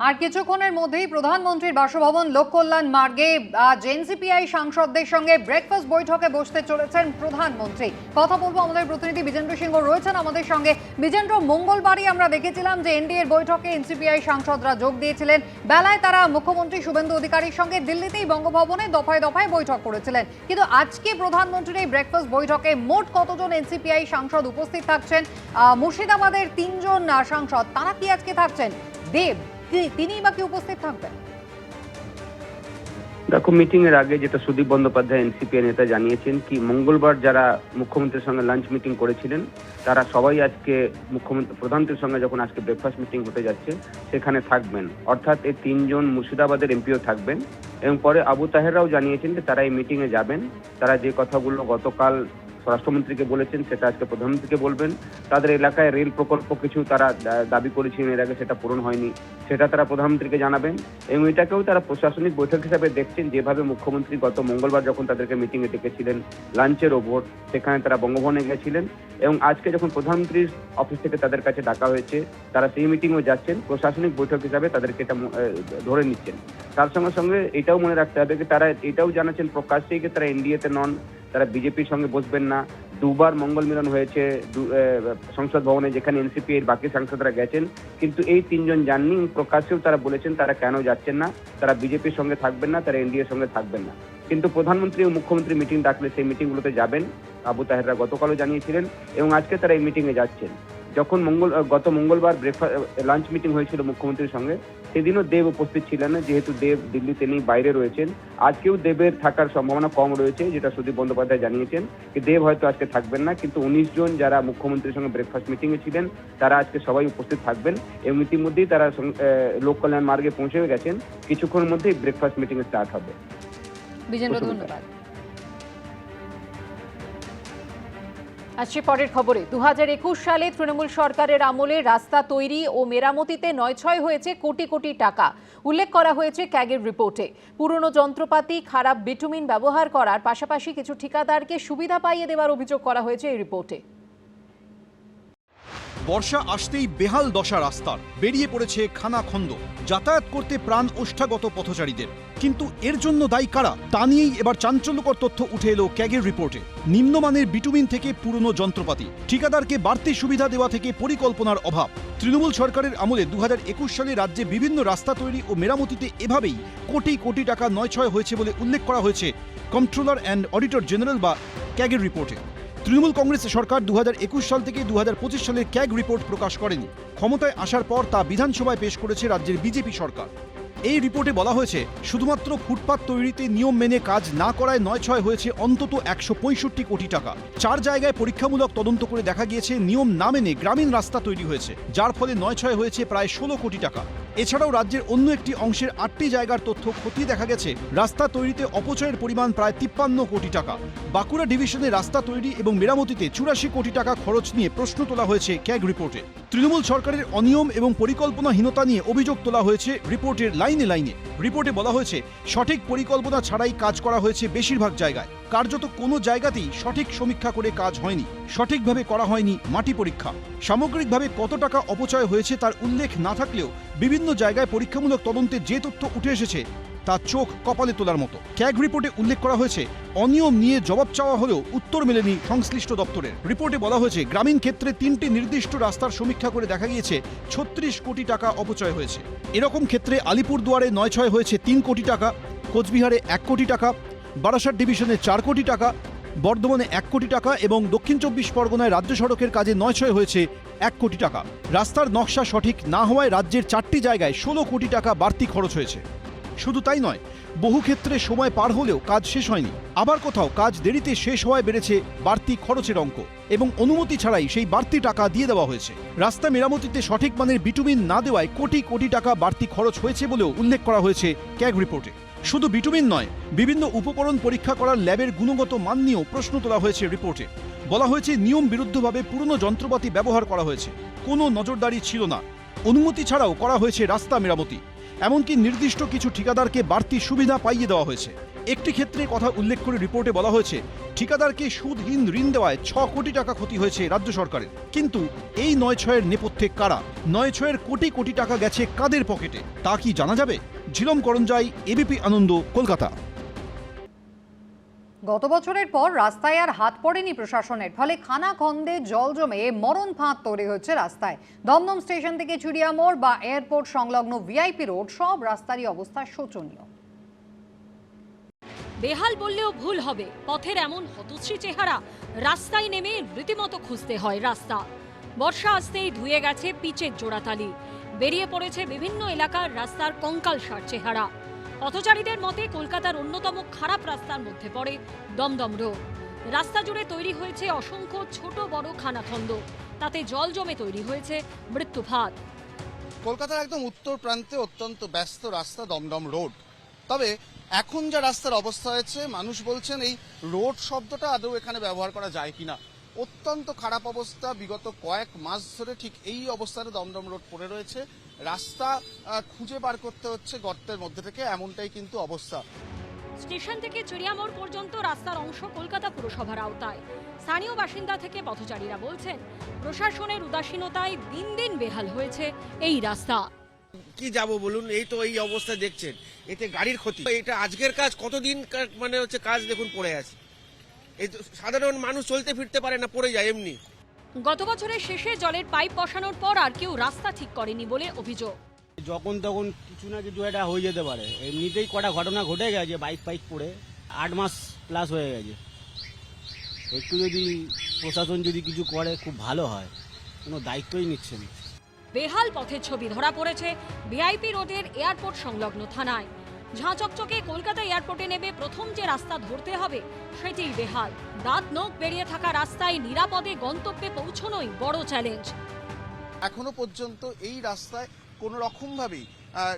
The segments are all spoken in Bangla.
আর কিছুক্ষণের মধ্যেই প্রধানমন্ত্রীর বাসভবন লোককল্যাণ মার্গে আজ এনসিপিআই সাংসদদের সঙ্গে ব্রেকফাস্ট বৈঠকে বসতে চলেছেন প্রধানমন্ত্রী। কথা বলবো, আমাদের প্রতিনিধি বিজেন্দ্র সিংহ রয়েছেন আমাদের সঙ্গে। বিজেন্দ্র, মঙ্গলবারই আমরা দেখেছিলাম যে এনডিএর বৈঠকে এনসিপিআই সাংসদরা যোগ দিয়েছিলেন। বেলায় তারা মুখ্যমন্ত্রী শুভেন্দু অধিকারীর সঙ্গে দিল্লিতেই বঙ্গভবনে দফায় দফায় বৈঠক করেছিলেন, কিন্তু আজকে প্রধানমন্ত্রীর এই ব্রেকফাস্ট বৈঠকে মোট কতজন এনসিপিআই সাংসদ উপস্থিত থাকছেন? মুর্শিদাবাদের 3 জন সাংসদ, তারা কি আজকে থাকছেন? দেব তিনি বা কি উপস্থিত থাকবেন? দেখো, মিটিং এর আগে যেটা সুদীপ বন্দ্যোপাধ্যায় এনসিপিআই নেতা জানিয়েছেন কি মঙ্গলবার যারা মুখ্যমন্ত্রীর সঙ্গে লাঞ্চ মিটিং করেছিলেন তারা সবাই আজকে প্রধানমন্ত্রীর সঙ্গে যখন আজকে ব্রেকফাস্ট মিটিং হতে যাচ্ছে সেখানে থাকবেন। অর্থাৎ এই 3 জন মুর্শিদাবাদের এমপিও থাকবেন এবং পরে আবু তাহেররাও জানিয়েছেন যে তারা এই মিটিং এ যাবেন। তারা যে কথাগুলো গতকাল স্বরাষ্ট্রমন্ত্রীকে বলেছেন সেটা আজকে প্রধানমন্ত্রীকে বলবেন। তাদের এলাকায় রেল প্রকল্প কিছু তারা দাবি করেছিলেন এর আগে, সেটা পূরণ হয়নি, সেটা তারা প্রধানমন্ত্রীকে জানাবেন এবং এটাকেও তারা প্রশাসনিক বৈঠক হিসাবে দেখছেন। যেভাবে মুখ্যমন্ত্রী গত মঙ্গলবার যখন তাদেরকে মিটিংয়ে ডেকেছিলেন লাঞ্চের ওপর, সেখানে তারা বঙ্গভবনে গেছিলেন এবং আজকে যখন প্রধানমন্ত্রীর অফিস থেকে তাদের কাছে ডাকা হয়েছে তারা সেই মিটিংও যাচ্ছেন। প্রশাসনিক বৈঠক হিসাবে তাদেরকে এটা ধরে নিচ্ছেন। তার সঙ্গে সঙ্গে এটাও মনে রাখতে হবে যে তারা এটাও জানাচ্ছেন প্রকাশ্যেই যে তারা এনডিএতে নন, তারা বিজেপির সঙ্গে বসবেন না। দুবার মঙ্গল মিলন হয়েছে সংসদ ভবনে, যেখানে এনসিপি এর বাকি সাংসদরা গেছেন, কিন্তু এই 3 জন যাননি। প্রকাশ্যেও তারা বলেছেন তারা কেন যাচ্ছেন না, তারা বিজেপির সঙ্গে থাকবেন না, তারা এনডিএর সঙ্গে থাকবেন না। কিন্তু প্রধানমন্ত্রী ও মুখ্যমন্ত্রী মিটিং ডাকলে সেই মিটিংগুলোতে যাবেন, আবু তাহেররা গতকালও জানিয়েছিলেন এবং আজকে তারা এই মিটিংয়ে যাচ্ছেন। যখন গত মঙ্গলবার লাঞ্চ মিটিং হয়েছিল মুখ্যমন্ত্রীর সঙ্গে, সেদিনও দেব উপস্থিত ছিলেন না, যেহেতু দেব দিল্লিতে নেই, বাইরে রয়েছেন। আজকেও দেবের থাকার সম্ভাবনা কম রয়েছে, যেটা সুদীপ বন্দ্যোপাধ্যায় জানিয়েছেন যে দেব হয়তো আজকে থাকবেন না, কিন্তু 19 জন যারা মুখ্যমন্ত্রীর সঙ্গে ব্রেকফাস্ট মিটিংয়ে ছিলেন তারা আজকে সবাই উপস্থিত থাকবেন এবং ইতিমধ্যেই তারা লোক কল্যাণ মার্গে পৌঁছে গেছেন। কিছুক্ষণের মধ্যেই ব্রেকফাস্ট মিটিং স্টার্ট হবে। বিজেন্দ্র, ধন্যবাদ। আসছে পরের খবরে। 2021 সালে তৃণমূল সরকারের আমলে রাস্তা তৈরি ও মেরামতিতে নয়ছয় হয়েছে কোটি কোটি টাকা উল্লেখ করা হয়েছে ক্যাগের রিপোর্টে। পুরনো যন্ত্রপাতি, খারাপ বিটুমিন ব্যবহার করার পাশাপাশি কিছু ঠিকাদারকে সুবিধা পাইয়ে দেওয়ার অভিযোগ করা হয়েছে এই রিপোর্টে। বর্ষা আসতেই বেহাল দশা রাস্তার, বেরিয়ে পড়েছে খানাখন্দ, যাতায়াত করতে প্রাণ ওষ্ঠাগত পথচারীদের। কিন্তু এর জন্য দায়ী কারা, তা নিয়েই এবার চাঞ্চল্যকর তথ্য উঠে এলো ক্যাগের রিপোর্টে। নিম্নমানের বিটুমিন থেকে পুরনো যন্ত্রপাতি, ঠিকাদারকে বাড়তি সুবিধা দেওয়া থেকে পরিকল্পনার অভাব। তৃণমূল সরকারের আমলে 2021 সালে রাজ্যে বিভিন্ন রাস্তা তৈরি ও মেরামতিতে এভাবেই কোটি কোটি টাকা নয়ছয় হয়েছে বলে উল্লেখ করা হয়েছে কন্ট্রোলার অ্যান্ড অডিটর জেনারেল বা ক্যাগের রিপোর্টে। তৃণমূল কংগ্রেস সরকার 2021 সাল থেকে 2025 সালের ক্যাগ রিপোর্ট প্রকাশ করেনি। ক্ষমতায় আসার পর তা বিধানসভায় পেশ করেছে রাজ্যের বিজেপি সরকার। এই রিপোর্টে বলা হয়েছে শুধুমাত্র ফুটপাত তৈরিতে নিয়ম মেনে কাজ না করায় নয়ছয় হয়েছে অন্তত 165 কোটি টাকা। 4 জায়গায় পরীক্ষামূলক তদন্ত করে দেখা গিয়েছে নিয়ম না মেনে গ্রামীণ রাস্তা তৈরি হয়েছে, যার ফলে নয়ছয় হয়েছে প্রায় 16 কোটি টাকা। এছাড়াও রাজ্যের অন্য একটি অংশের 8টি জায়গার তথ্য খতিয়ে দেখা গেছে রাস্তা তৈরিতে অপচয়ের পরিমাণ প্রায় 53 কোটি টাকা। বাঁকুড়া ডিভিশনে রাস্তা তৈরি এবং মেরামতিতে 84 কোটি টাকা খরচ নিয়ে প্রশ্ন তোলা হয়েছে ক্যাগ রিপোর্টে। তৃণমূল সরকারের অনিয়ম এবং পরিকল্পনাহীনতা নিয়ে অভিযোগ তোলা হয়েছে রিপোর্টের লাইনে লাইনে। রিপোর্টে বলা হয়েছে সঠিক পরিকল্পনা ছাড়াই কাজ করা হয়েছে বেশিরভাগ জায়গায়। কার্যত কোনো জায়গাতেই সঠিক সমীক্ষা করে কাজ হয়নি, সঠিকভাবে করা হয়নি মাটি পরীক্ষা। সামগ্রিকভাবে কত টাকা অপচয় হয়েছে তার উল্লেখ না থাকলেও বিভিন্ন জায়গায় পরীক্ষামূলক তদন্তে যে তথ্য উঠে এসেছে তা চোখ কপালে তোলার মতো। ক্যাগ রিপোর্টে উল্লেখ করা হয়েছে অনিয়ম নিয়ে জবাব চাওয়া হলেও উত্তর মেলেনি সংশ্লিষ্ট দপ্তরের। রিপোর্টে বলা হয়েছে গ্রামীণ ক্ষেত্রে 3টি নির্দিষ্ট রাস্তার সমীক্ষা করে দেখা গিয়েছে 36 কোটি টাকা অপচয় হয়েছে। এরকম ক্ষেত্রে আলিপুরদুয়ারে নয়ছয় হয়েছে 3 কোটি টাকা, কোচবিহারে 1 কোটি টাকা, বারাসাত ডিভিশনে 4 কোটি টাকা, বর্ধমানে 1 কোটি টাকা এবং দক্ষিণ 24 পরগনায় রাজ্য সড়কের কাজে নয়ছয় হয়েছে 1 কোটি টাকা। রাস্তার নকশা সঠিক না হওয়ায় রাজ্যের 4টি জায়গায় 16 কোটি টাকা বাড়তি খরচ হয়েছে। শুধু তাই নয়, বহু ক্ষেত্রে সময় পার হলেও কাজ শেষ হয়নি। আবার কোথাও কাজ দেরিতে শেষ হওয়ায় বেড়েছে বাড়তি খরচের অঙ্ক এবং অনুমতি ছাড়াই সেই বাড়তি টাকা দিয়ে দেওয়া হয়েছে। রাস্তা মেরামতিতে সঠিক মানের বিটুমিন না দেওয়ায় কোটি কোটি টাকা বাড়তি খরচ হয়েছে বলেও উল্লেখ করা হয়েছে ক্যাগ রিপোর্টে। শুধু বিটুমিন নয়, বিভিন্ন উপকরণ পরীক্ষা করার ল্যাবের গুণগত মান নিয়েও প্রশ্ন তোলা হয়েছে রিপোর্টে। বলা হয়েছে নিয়ম বিরুদ্ধভাবে পুরনো যন্ত্রপাতি ব্যবহার করা হয়েছে, কোনো নজরদারি ছিল না। অনুমতি ছাড়াও করা হয়েছে রাস্তা মেরামতি, এমনকি নির্দিষ্ট কিছু ঠিকাদারকে বাড়তি সুবিধা পাইয়ে দেওয়া হয়েছে। একটি ক্ষেত্রে কথা উল্লেখ করে রিপোর্টে বলা হয়েছে ঠিকাদারকে সুদহীন ঋণ দেওয়ায় 6 কোটি টাকা ক্ষতি হয়েছে রাজ্য সরকারের। কিন্তু এই 9-6-এর নেপথ্যে কারা, 9-6-এর কোটি কোটি টাকা গেছে কাদের পকেটে, তা কি জানা যাবে? ঝিলম করঞ্জাই, এবিপি আনন্দ, কলকাতা। গত বছরের পর রাস্তায় আর হাত পড়েনি প্রশাসনের, ফলে খানাখন্দে জল জমে মরণ ফাঁদ তৈরি হচ্ছে রাস্তায়। দমদম স্টেশন থেকে চুড়িয়ামোড় বা এয়ারপোর্ট সংলগ্ন ভিআইপি রোড সব রাস্তারই অবস্থা শোচনীয়। বেহাল বললেও ভুল হবে, পথের এমন হতশ্রী চেহারা, রাস্তায় নেমে রীতিমতো খুঁজতে হয় রাস্তা। বর্ষা আসতেই ধুয়ে গেছে পিচের জোড়াতালি, বেরিয়ে পড়েছে বিভিন্ন এলাকার রাস্তার কঙ্কালসার চেহারা। পথচারীদের মতে কলকাতার অন্যতম খারাপ রাস্তার মধ্যে পড়ে দমদম রোড। রাস্তা জুড়ে তৈরি হয়েছে অসংখ্য ছোট বড় খানাখন্দ, তাতে জল জমে তৈরি হয়েছে মৃত্যুফাঁদ। কলকাতার একদম উত্তর প্রান্তে অত্যন্ত ব্যস্ত রাস্তা দমদম রোড। তবে এখন যা রাস্তার অবস্থা হয়েছে, মানুষ বলছেন এই রোড শব্দটা আদৌ এখানে ব্যবহার করা যায় কিনা। অত্যন্ত খারাপ অবস্থা, বিগত কয়েক মাস ধরে ঠিক এই অবস্থাতে দমদম রোড পড়ে রয়েছে। রাস্তা খুঁজে বার করতে হচ্ছে গর্তের মধ্যে থেকে, এমনটাই কিন্তু অবস্থা। স্টেশন থেকে চুড়িয়ামোড় পর্যন্ত রাস্তার অংশ কলকাতা পুরসভার আওতায়। স্থানীয় বাসিন্দা থেকে পথচারীরা বলছেন প্রশাসনের উদাসীনতায় দিন দিন বেহাল হয়েছে এই রাস্তা। কি যাব বলুন, এই তো এই অবস্থা দেখছেন, এতে গাড়ির ক্ষতি। এটা আজকের কাজ, কতদিন মানে হচ্ছে কাজ দেখুন পড়ে আছে। এই সাধারণ মানুষ চলতে ফিরতে পারে না, পড়ে যায় এমনি। গত বছরের শেষে জলের পাইপ বসানোর পর আর কেউ রাস্তা ঠিক করেনি বলে অভিযোগ। যখন তখন কিছু না কিছু একটা হয়ে যেতে পারে। এমনিতেই কটা ঘটনা ঘটে গেছে, বাইক পাইক পড়ে 8 মাস প্লাস হয়ে গেছে। একটু যদি প্রশাসন যদি কিছু করে খুব ভালো হয়, কোনো দায়িত্বই নিচ্ছে না। বেহাল পথের ছবি ধরা পড়েছে ভিআইপি রোডের এয়ারপোর্ট সংলগ্ন থানায়। ঝাঁ চকচকে কলকাতা এয়ারপোর্টে নেমে প্রথম যে রাস্তা ধরতে হবে সেটিই বেহাল। দাঁত নখ বেরিয়ে থাকা রাস্তায় নিরাপদে গন্তব্যে পৌঁছানোই বড় চ্যালেঞ্জ। এখনো পর্যন্ত এই রাস্তায় কোনো রকমভাবেই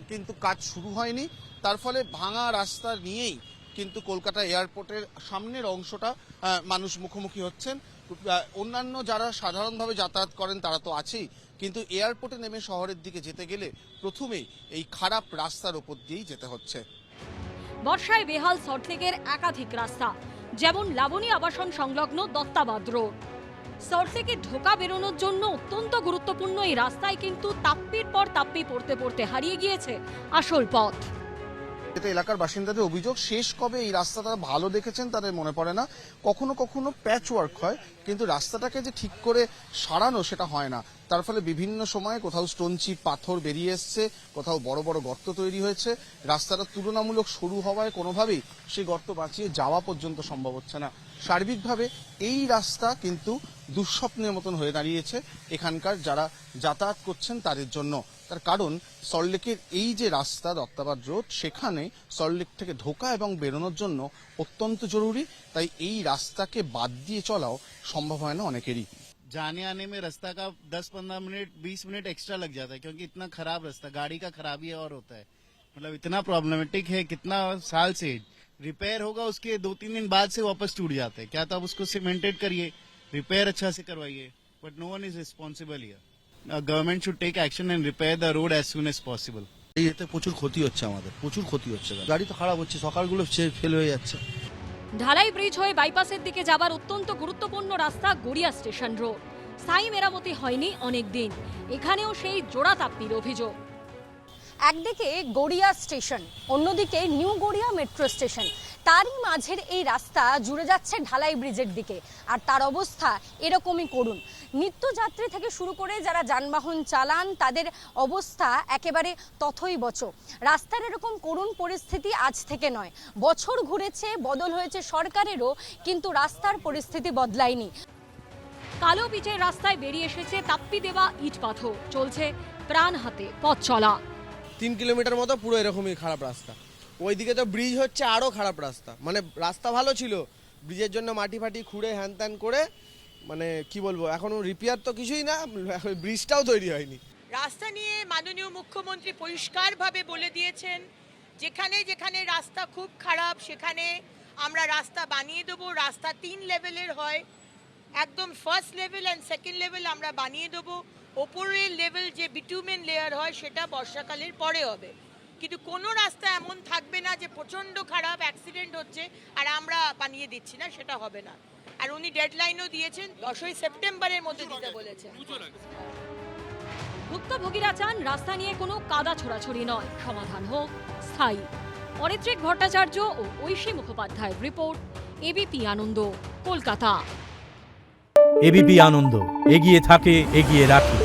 কিন্তু কাজ শুরু হয়নি। তার ফলে ভাঙা রাস্তা নিয়েই কিন্তু কলকাতা এয়ারপোর্টের সামনের অংশটা মানুষ মুখোমুখি হচ্ছেন। অন্যান্য যারা সাধারণভাবে যাতায়াত করেন তারা তো আছেই, কিন্তু এয়ারপোর্টে নেমে শহরের দিকে যেতে গেলে প্রথমেই এই খারাপ রাস্তার ওপর দিয়েই যেতে হচ্ছে। বর্ষায় বেহাল সল্টলেকের একাধিক রাস্তা, যেমন লাবণী আবাসন সংলগ্ন দত্তাবাদ রোড। সল্টলেকে ঢোকা বেরোনোর জন্য অত্যন্ত গুরুত্বপূর্ণ এই রাস্তায় কিন্তু তাপ্পির পর তাপ্পি পড়তে পড়তে হারিয়ে গিয়েছে আসল পথ। এতে এলাকার বাসিন্দাদের অভিযোগ, শেষ কবে এই রাস্তাটা ভালো দেখেছেন তাদের মনে পড়ে না। কখনো কখনো প্যাচ ওয়ার্ক হয়, কিন্তু রাস্তাটাকে যে ঠিক করে সারানো সেটা হয় না। তার ফলে বিভিন্ন সময়ে কোথাও স্টোন চিপ পাথর বেরিয়ে এসছে, কোথাও বড় বড় গর্ত তৈরি হয়েছে। রাস্তাটা তুলনামূলক সরু হওয়ায় কোনোভাবেই সেই গর্ত বাঁচিয়ে যাওয়া পর্যন্ত সম্ভব হচ্ছে না। সার্বিকভাবে এই রাস্তা কিন্তু দুঃস্বপ্নের মতন হয়ে দাঁড়িয়েছে এখানকার যারা যাতায়াত করছেন তাদের জন্য। তার কারণ সল্টলেকের এই যে রাস্তা দত্তাবাদ রোড, সেখানে সল্টলেক থেকে ঢোকা এবং বেরোনোর জন্য অত্যন্ত জরুরি। তাই এই রাস্তাকে বাদ দিয়ে চলাও সম্ভব হয় না অনেকেরই। जाने आने में रास्ता का 10-15 मिनट 20 मिनट एक्स्ट्रा लग जाता है, क्योंकि इतना खराब रास्ता, गाड़ी का खराबी और होता है। मतलब इतना प्रॉब्लमेटिक है, कितना साल से रिपेयर होगा, उसके 2-3 दिन बाद से वापस टूट जाते हैं। क्या तो आप उसको सीमेंटेड करिए, रिपेयर अच्छा से करवाइए, but no one is responsible here. Government should take action and repair the road as soon as possible. এতে প্রচুর ক্ষতি হচ্ছে, আমাদের প্রচুর ক্ষতি হচ্ছে, গাড়ি তো খারাপ হচ্ছে, সকালগুলো ফেল হয়ে যাচ্ছে। ঢালাই ব্রিজ হয়ে বাইপাসের দিকে যাবার অত্যন্ত গুরুত্বপূর্ণ রাস্তা গড়িয়া স্টেশন রোড স্থায়ী মেরামতি হয়নি অনেক দিন। এখানেও সেই জোড়া তাপ্পির অভিযোগ। একদিকে গড়িয়া স্টেশন, অন্যদিকে নিউ গড়িয়া মেট্রো স্টেশন, তারই মাঝের এই রাস্তা জুড়ে যাচ্ছে ঢালাই ব্রিজের দিকে, আর তার অবস্থা এরকমই করুন। নিত্যযাত্রী থেকে শুরু করে যারা যানবাহন চালান তাদের অবস্থা একেবারে তথৈবচ। রাস্তার এরকম করুণ পরিস্থিতি আজ থেকে নয়, বছর ঘুরেছে, বদল হয়েছে সরকারেরও, কিন্তু রাস্তার পরিস্থিতি বদলায়নি। কালো পিচের রাস্তায় বেরিয়ে এসেছে তাপ্পি দেওয়া ইট পাথর, চলছে প্রাণ হাতে পথ চলা। 3 কিলোমিটার মতো পুরো এরকমই খারাপ রাস্তা। ওইদিকে তো ব্রিজ হচ্ছে, আরো খারাপ রাস্তা। মানে রাস্তা ভালো ছিল, ব্রিজের জন্য মাটি ফাটি খুঁড়ে হ্যান ত্যান করে, মানে কি বলবো, এখনো রিপেয়ার তো কিছুই না, ব্রিজটাও তৈরি হয়নি। রাস্তা নিয়ে মাননীয় মুখ্যমন্ত্রী পরিষ্কারভাবে বলে দিয়েছেন, যেখানে যেখানে রাস্তা খুব খারাপ সেখানে আমরা রাস্তা বানিয়ে দেবো। রাস্তা 3 লেভেলের হয়, একদম first level and second level আমরা বানিয়ে দেবো। ওপরের লেভেল যে বিটুমেন লেয়ার হয় সেটা বর্ষাকালের পরে হবে, কিন্তু কোনো রাস্তা এমন থাকবে না যে প্রচণ্ড খারাপ অ্যাক্সিডেন্ট হচ্ছে আর আমরা বানিয়ে দিচ্ছি না, সেটা হবে না। আর উনি ডেডলাইনও দিয়েছেন, 10ই সেপ্টেম্বরের মধ্যে দিতে বলেছেন। ভুক্তভোগীরা চান রাস্তা নিয়ে কোনো কাদা ছোড়াছড়ি নয়, সমাধান হোক স্থায়ী। অরিত্রিক ভট্টাচার্য ও ঐশী মুখোপাধ্যায়ের রিপোর্ট, এবিপি আনন্দ, কলকাতা। এবিপি আনন্দ, এগিয়ে থাকে, এগিয়ে রাখে।